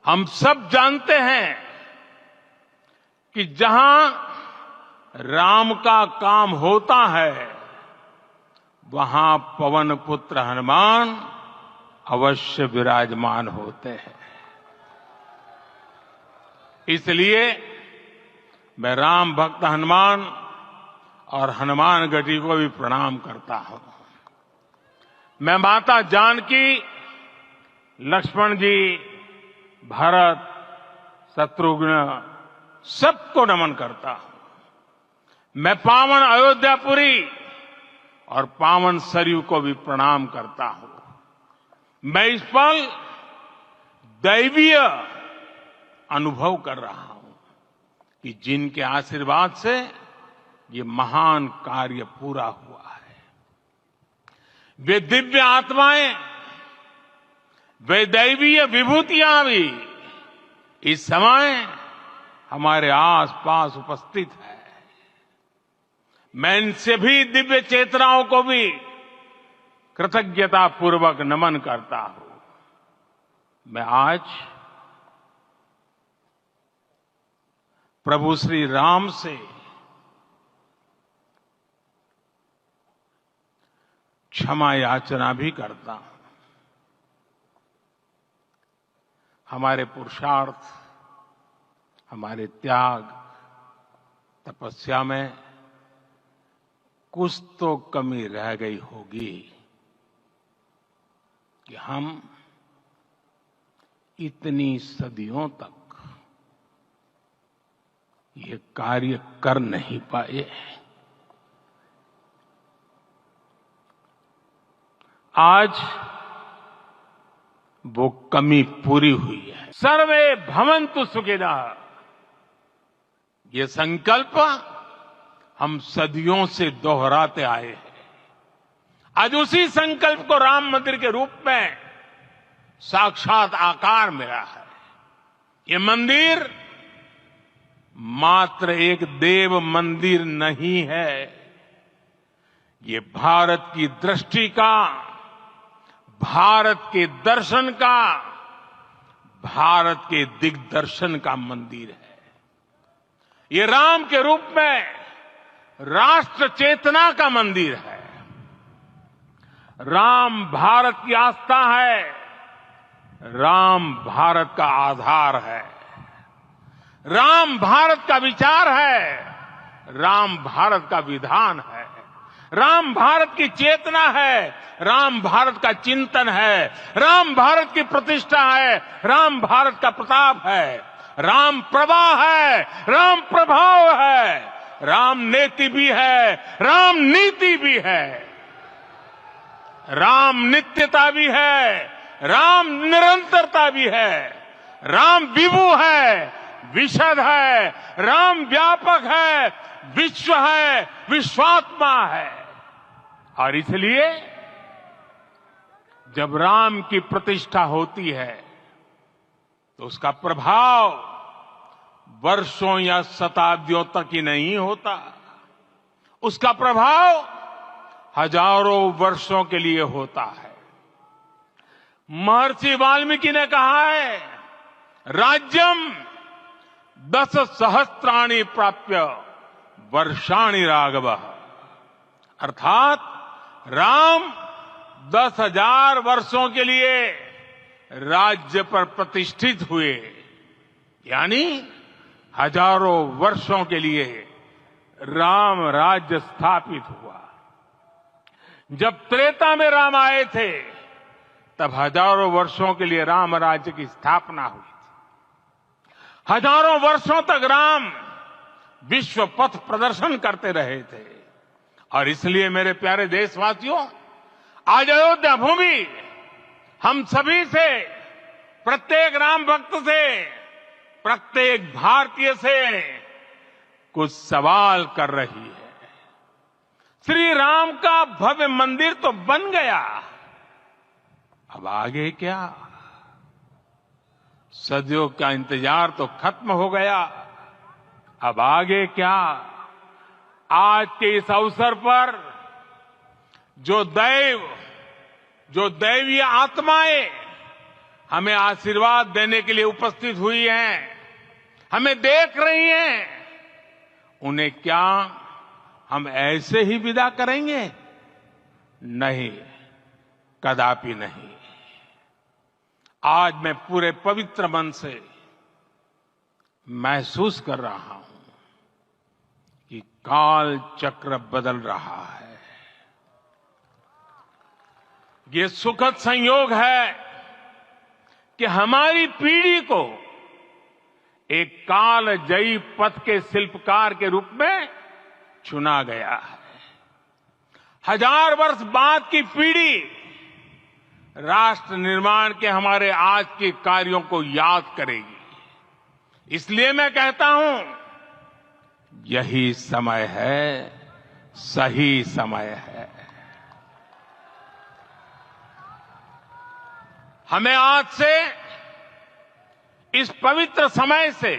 हम सब जानते हैं कि जहां राम का काम होता है वहां पवन पुत्र हनुमान अवश्य विराजमान होते हैं। इसलिए मैं राम भक्त हनुमान और हनुमान गढ़ी को भी प्रणाम करता हूं। मैं माता जानकी, लक्ष्मण जी, भरत, शत्रुघ्न सबको नमन करता हूं। मैं पावन अयोध्यापुरी और पावन सरयू को भी प्रणाम करता हूं। मैं इस पल दैवीय अनुभव कर रहा हूं कि जिनके आशीर्वाद से ये महान कार्य पूरा हुआ है। वे दिव्य आत्माएं, वे दैवीय विभूतियां भी इस समय हमारे आसपास उपस्थित है। मैं इन सभी दिव्य चेतनाओं को भी कृतज्ञता पूर्वक नमन करता हूं। मैं आज प्रभु श्री राम से क्षमा याचना भी करता हूं। हमारे पुरुषार्थ, हमारे त्याग, तपस्या में कुछ तो कमी रह गई होगी कि हम इतनी सदियों तक ये कार्य कर नहीं पाए। आज वो कमी पूरी हुई है। सर्वे भवन्तु सुखिनः, ये संकल्प हम सदियों से दोहराते आए हैं। आज उसी संकल्प को राम मंदिर के रूप में साक्षात आकार मिला है। ये मंदिर मात्र एक देव मंदिर नहीं है, ये भारत की दृष्टि का, भारत के दर्शन का, भारत के दिग्दर्शन का मंदिर है। ये राम के रूप में राष्ट्र चेतना का मंदिर है। राम भारत की आस्था है, राम भारत का आधार है, राम भारत का विचार है, राम भारत का विधान है, राम भारत की चेतना है, राम भारत का चिंतन है, राम भारत की प्रतिष्ठा है, राम भारत का प्रताप है, राम प्रवाह है, राम प्रभाव है, राम नेति भी है, राम नीति भी है, राम नित्यता भी है, राम निरंतरता भी है, राम विभु है, विशद है, राम व्यापक है, विश्व है, विश्वात्मा है। और इसलिए जब राम की प्रतिष्ठा होती है तो उसका प्रभाव वर्षों या शताब्दियों तक ही नहीं होता, उसका प्रभाव हजारों वर्षों के लिए होता है। महर्षि वाल्मीकि ने कहा है, राज्यम 10 सहस्त्राणि प्राप्य वर्षाणि राघवः, अर्थात राम 10,000 वर्षों के लिए राज्य पर प्रतिष्ठित हुए, यानी हजारों वर्षों के लिए राम राज्य स्थापित हुआ। जब त्रेता में राम आए थे तब हजारों वर्षों के लिए राम राज्य की स्थापना हुई थी। हजारों वर्षों तक राम विश्व पथ प्रदर्शन करते रहे थे। और इसलिए मेरे प्यारे देशवासियों, आज अयोध्या भूमि हम सभी से, प्रत्येक राम भक्त से, प्रत्येक भारतीय से कुछ सवाल कर रही है। श्री राम का भव्य मंदिर तो बन गया, अब आगे क्या? सदियों का इंतजार तो खत्म हो गया, अब आगे क्या? आज के इस अवसर पर जो दैवीय आत्माएं हमें आशीर्वाद देने के लिए उपस्थित हुई हैं, हमें देख रही हैं, उन्हें क्या हम ऐसे ही विदा करेंगे? नहीं, कदापि नहीं। आज मैं पूरे पवित्र मन से महसूस कर रहा हूं कि काल चक्र बदल रहा है। ये सुखद संयोग है कि हमारी पीढ़ी को एक कालजयी पथ के शिल्पकार के रूप में चुना गया है। 1000 वर्ष बाद की पीढ़ी राष्ट्र निर्माण के हमारे आज के कार्यों को याद करेगी। इसलिए मैं कहता हूं, यही समय है, सही समय है। हमें आज से, इस पवित्र समय से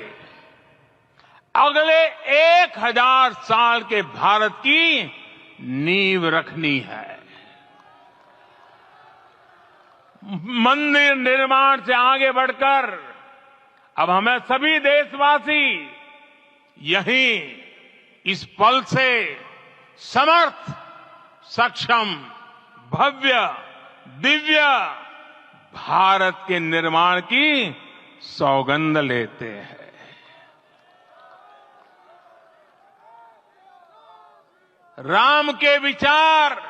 अगले 1000 साल के भारत की नींव रखनी है। मंदिर निर्माण से आगे बढ़कर अब हमें सभी देशवासी यहीं इस पल से समर्थ, सक्षम, भव्य, दिव्य भारत के निर्माण की सौगंध लेते हैं। राम के विचार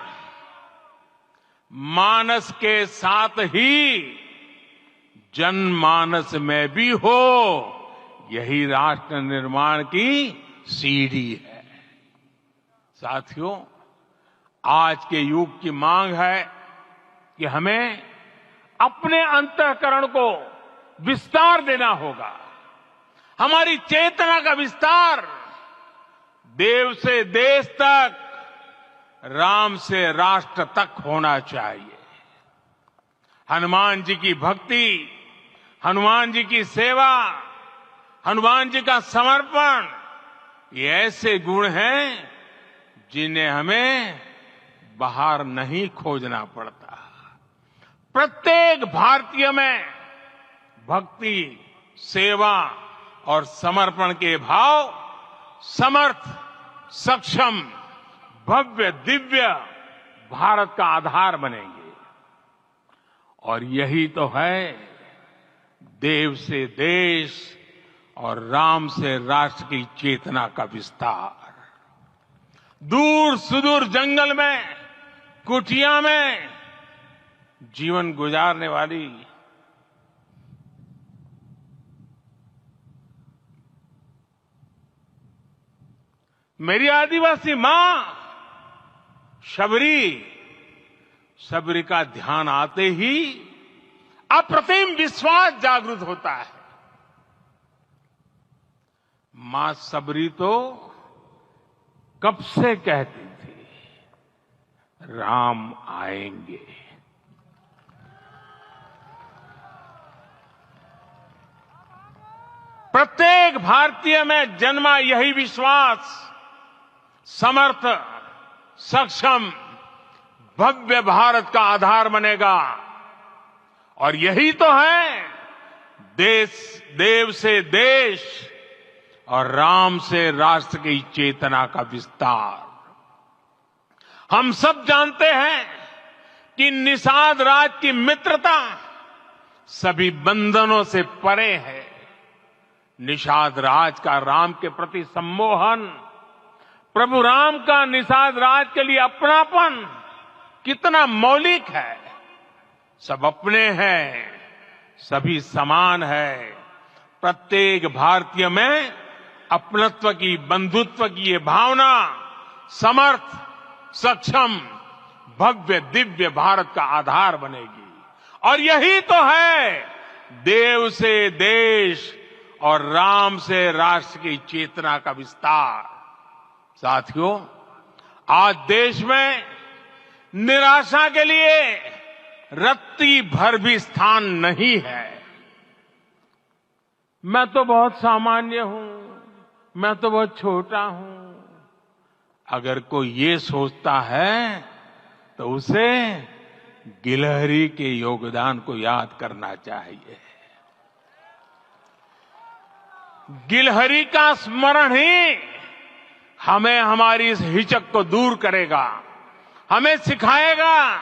मानस के साथ ही जनमानस में भी हो, यही राष्ट्र निर्माण की सीढ़ी है। साथियों, आज के युग की मांग है कि हमें अपने अंतःकरण को विस्तार देना होगा। हमारी चेतना का विस्तार देव से देश तक, राम से राष्ट्र तक होना चाहिए। हनुमान जी की भक्ति, हनुमान जी की सेवा, हनुमान जी का समर्पण, ये ऐसे गुण हैं जिन्हें हमें बाहर नहीं खोजना पड़ता। प्रत्येक भारतीय में भक्ति, सेवा और समर्पण के भाव समर्थ, सक्षम, भव्य, दिव्य भारत का आधार बनेंगे। और यही तो है देव से देश और राम से राष्ट्र की चेतना का विस्तार। दूर सुदूर जंगल में, कुटिया में जीवन गुजारने वाली मेरी आदिवासी मां शबरी का ध्यान आते ही अप्रतिम विश्वास जागृत होता है। मां शबरी तो कब से कहती थी, राम आएंगे। प्रत्येक भारतीय में जन्मा यही विश्वास समर्थ, सक्षम, भव्य भारत का आधार बनेगा। और यही तो है देव से देश और राम से राष्ट्र की चेतना का विस्तार। हम सब जानते हैं कि निषाद राज की मित्रता सभी बंधनों से परे है। निषाद राज का राम के प्रति सम्मोहन, प्रभु राम का निषाद राज के लिए अपनापन कितना मौलिक है। सब अपने हैं, सभी समान है। प्रत्येक भारतीय में अपनत्व की, बंधुत्व की ये भावना समर्थ, सक्षम, भव्य, दिव्य भारत का आधार बनेगी। और यही तो है देव से देश और राम से राष्ट्र की चेतना का विस्तार। साथियों, आज देश में निराशा के लिए रत्ती भर भी स्थान नहीं है। मैं तो बहुत सामान्य हूं, मैं तो बहुत छोटा हूं। अगर कोई ये सोचता है तो उसे गिलहरी के योगदान को याद करना चाहिए। गिलहरी का स्मरण ही हमें हमारी इस हिचक को दूर करेगा, हमें सिखाएगा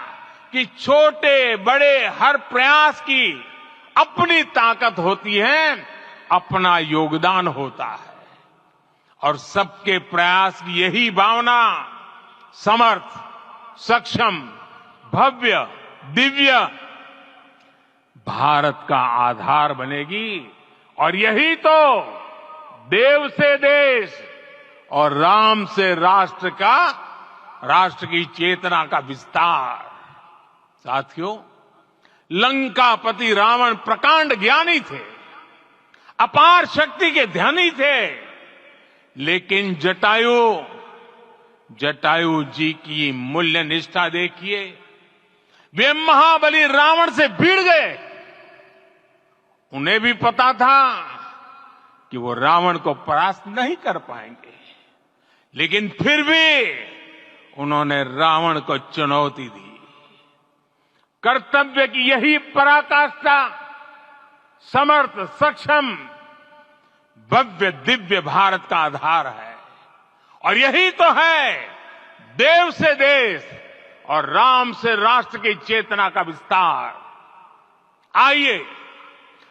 कि छोटे बड़े हर प्रयास की अपनी ताकत होती है, अपना योगदान होता है, और सबके प्रयास की यही भावना समर्थ, सक्षम, भव्य, दिव्य भारत का आधार बनेगी। और यही तो देव से देश और राम से राष्ट्र की चेतना का विस्तार। साथियों, लंकापति रावण प्रकांड ज्ञानी थे, अपार शक्ति के धनी थे, लेकिन जटायु जी की मूल्य निष्ठा देखिए। वे महाबली रावण से भिड़ गए। उन्हें भी पता था कि वो रावण को परास्त नहीं कर पाएंगे, लेकिन फिर भी उन्होंने रावण को चुनौती दी। कर्तव्य की यही पराकाष्ठा समर्थ, सक्षम, भव्य, दिव्य भारत का आधार है। और यही तो है देव से देश और राम से राष्ट्र की चेतना का विस्तार। आइए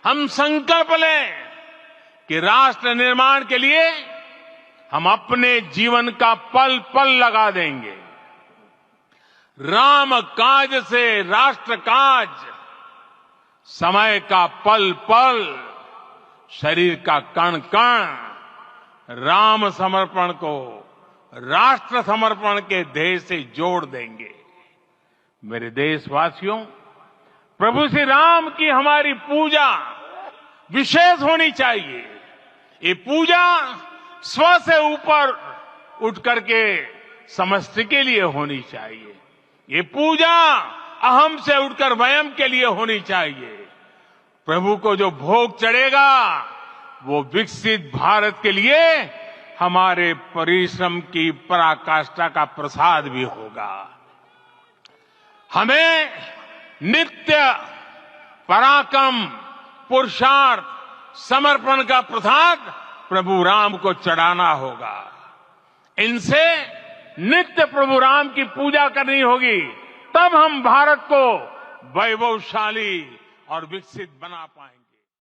हम संकल्प लें कि राष्ट्र निर्माण के लिए हम अपने जीवन का पल पल लगा देंगे। राम काज से राष्ट्र काज, समय का पल पल, शरीर का कण कण राम समर्पण को राष्ट्र समर्पण के ध्येय से जोड़ देंगे। मेरे देशवासियों, प्रभु श्री राम की हमारी पूजा विशेष होनी चाहिए। ये पूजा स्व से ऊपर उठ करके समष्टि के लिए होनी चाहिए। ये पूजा अहम से उठकर वयम के लिए होनी चाहिए। प्रभु को जो भोग चढ़ेगा वो विकसित भारत के लिए हमारे परिश्रम की पराकाष्ठा का प्रसाद भी होगा। हमें नित्य पराक्रम, पुरुषार्थ, समर्पण का प्रसाद प्रभु राम को चढ़ाना होगा। इनसे नित्य प्रभु राम की पूजा करनी होगी, तब हम भारत को वैभवशाली और विकसित बना पाएंगे।